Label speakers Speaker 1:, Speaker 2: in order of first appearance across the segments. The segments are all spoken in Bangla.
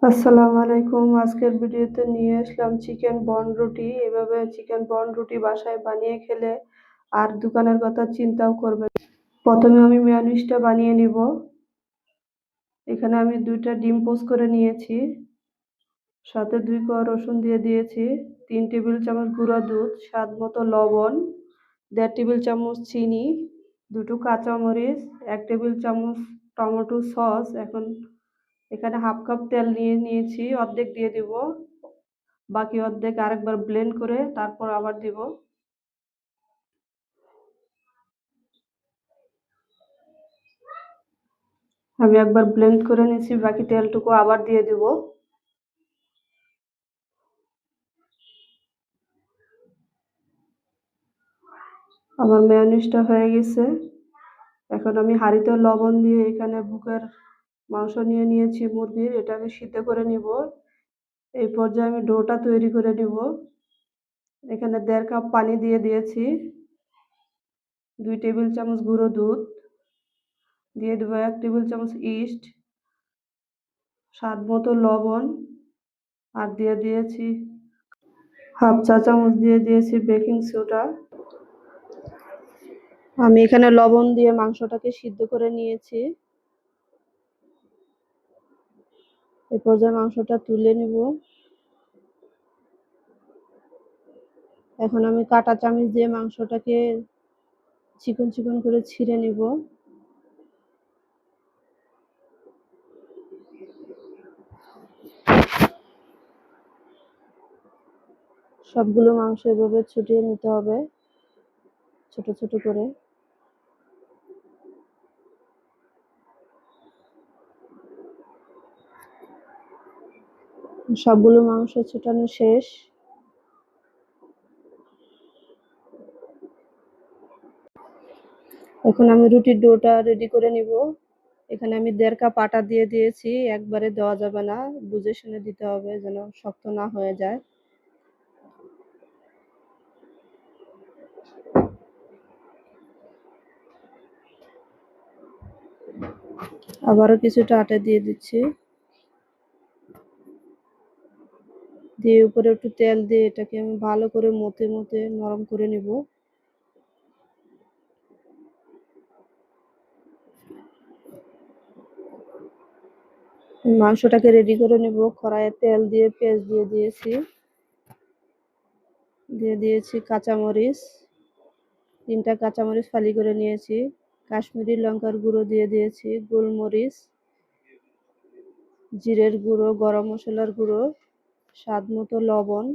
Speaker 1: আসসালামু আলাইকুম। আজকের ভিডিওতে নিয়ে আসলাম চিকেন বন রুটি। এভাবে চিকেন বন রুটি বাসায় বানিয়ে খেলে আর দোকানের কথা চিন্তাও করবেন। প্রথমে আমি মেয়োনিজটা বানিয়ে নিব। এখানে আমি 2টা ডিম পোস্ট করে নিয়েছি, সাথে 2 কোয়া রসুন দিয়ে দিয়েছি, 3 টেবিল চামচ গুঁড়া দুধ, স্বাদ মতো লবণ, 1.5 টেবিল চামচ চিনি, 2টো কাঁচামরিচ, 1 টেবিল চামচ টমেটো সস। এখন এখানে হাফ কাপ তেল নিয়েছি, অর্ধেক দিয়ে দিব, বাকি অর্ধেক আরেকবার ব্লেন্ড করে তারপর আবার দিব। আমি একবার ব্লেন্ড করে নিয়েছি, বাকি তেলটুকু আবার দিয়ে দিব। আমার মেয়োনিজটা হয়ে গেছে। এখন আমি হাঁড়িতে লবণ দিয়ে এখানে বুকের মাংস নিয়েছি মুরগির, এটা আমি সিদ্ধ করে নিব। এই পর্যায়ে আমি ডোটা তৈরি করে নিব। এখানে 1.5 কাপ পানি দিয়ে দিয়েছি, 2 টেবিল চামচ গুঁড়ো দুধ দিয়ে দেবো, 1 টেবিল চামচ ইস্ট, স্বাদ মতো লবণ, আর দিয়ে দিয়েছি হাফ চা চামচ দিয়ে দিয়েছি বেকিং সোডা। আমি এখানে লবণ দিয়ে মাংসটাকে সিদ্ধ করে নিয়েছি। এই পর্যায়ে মাংসটা তুলে নিব। এখন আমি কাঁটা চামচ দিয়ে মাংসটাকে চিকন চিকন করে ছিঁড়ে নিব। সবগুলো মাংস এভাবে ছুটিয়ে নিতে হবে ছোট ছোট করে। সবগুলো মাংস ছোটানো শেষ। এখন আমি রুটির ডোটা রেডি করে নিব। এখানে আমি 1.5 কাপ আটা দিয়ে দিয়েছি, একবারে দেওয়া যাবে না, বুঝে শুনে দিতে হবে যেন শক্ত না হয়ে যায়। আবারও কিছুটা আটা দিয়ে দিচ্ছি, দিয়ে উপরে একটু তেল দিয়ে এটাকে আমি ভালো করে মতে মতে নরম করে নিব। মাংসটাকে রেডি করে নেব। কড়াইয়ে তেল দিয়ে পেঁয়াজ দিয়ে দিয়েছি কাঁচামরিচ, 3টা কাঁচামরিচ ফালি করে নিয়েছি, কাশ্মীরি লঙ্কার গুঁড়ো দিয়ে দিয়েছি, গোলমরিচ, জিরের গুঁড়ো, গরম মশলার গুঁড়ো, স্বাদ মতো লবণ।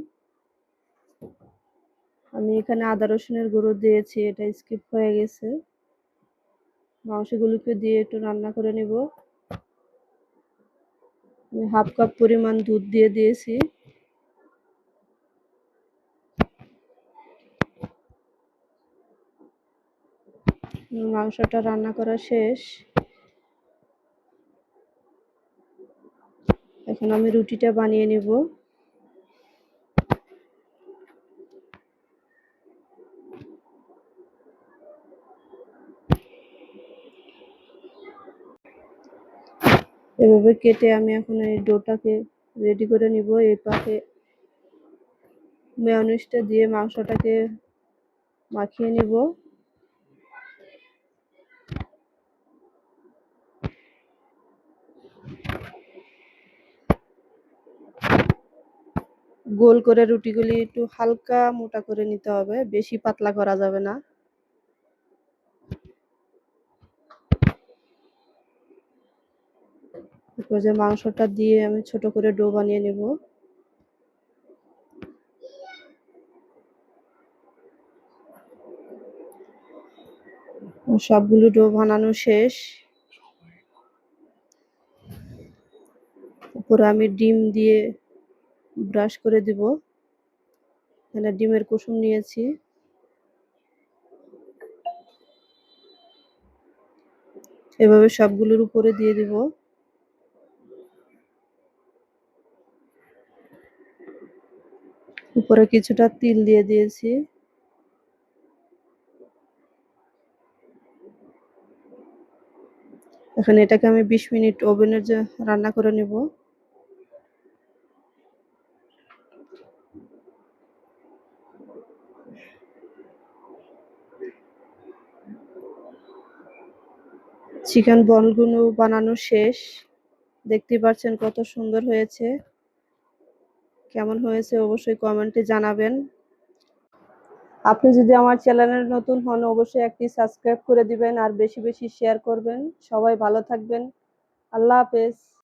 Speaker 1: আমি এখানে আদা রসুনের গুঁড়ো দিয়েছি, এটা স্কিপ হয়ে গেছে। মাংসগুলোকে দিয়ে একটু রান্না করে নেব। আমি হাফ কাপ পরিমাণ দুধ দিয়ে দিয়েছি। মাংসটা রান্না করা শেষ। এখন আমি রুটিটা বানিয়ে নেব। এভাবে কেটে আমি এখন এই ডোটাকে রেডি করে নিব। এই পাকে মেয়োনিজটা দিয়ে মাংসটাকে মাখিয়ে নিব। গোল করে রুটিগুলি একটু হালকা মোটা করে নিতে হবে, বেশি পাতলা করা যাবে না। এরপর যে মাংসটা দিয়ে আমি ছোট করে ডো বানিয়ে নেব। সবগুলো ডো বানানো শেষ। উপরে আমি ডিম দিয়ে ব্রাশ করে দিব। এখানে ডিমের কুসুম নিয়েছি, এভাবে সবগুলোর উপরে দিয়ে দিব। উপরে কিছুটা তিল দিয়ে দিয়েছি। এখন এটাকে আমি 20 মিনিট ওভেনে রান্না করে নেব। চিকেন বলগুলো বানানো শেষ। দেখতে পাচ্ছেন কত সুন্দর হয়েছে। কেমন হয়েছে অবশ্যই কমেন্টে জানাবেন। আপনি যদি আমার চ্যানেলে নতুন হন অবশ্যই একটি সাবস্ক্রাইব করে দিবেন আর বেশি বেশি শেয়ার করবেন। সবাই ভালো থাকবেন। আল্লাহ হাফেজ।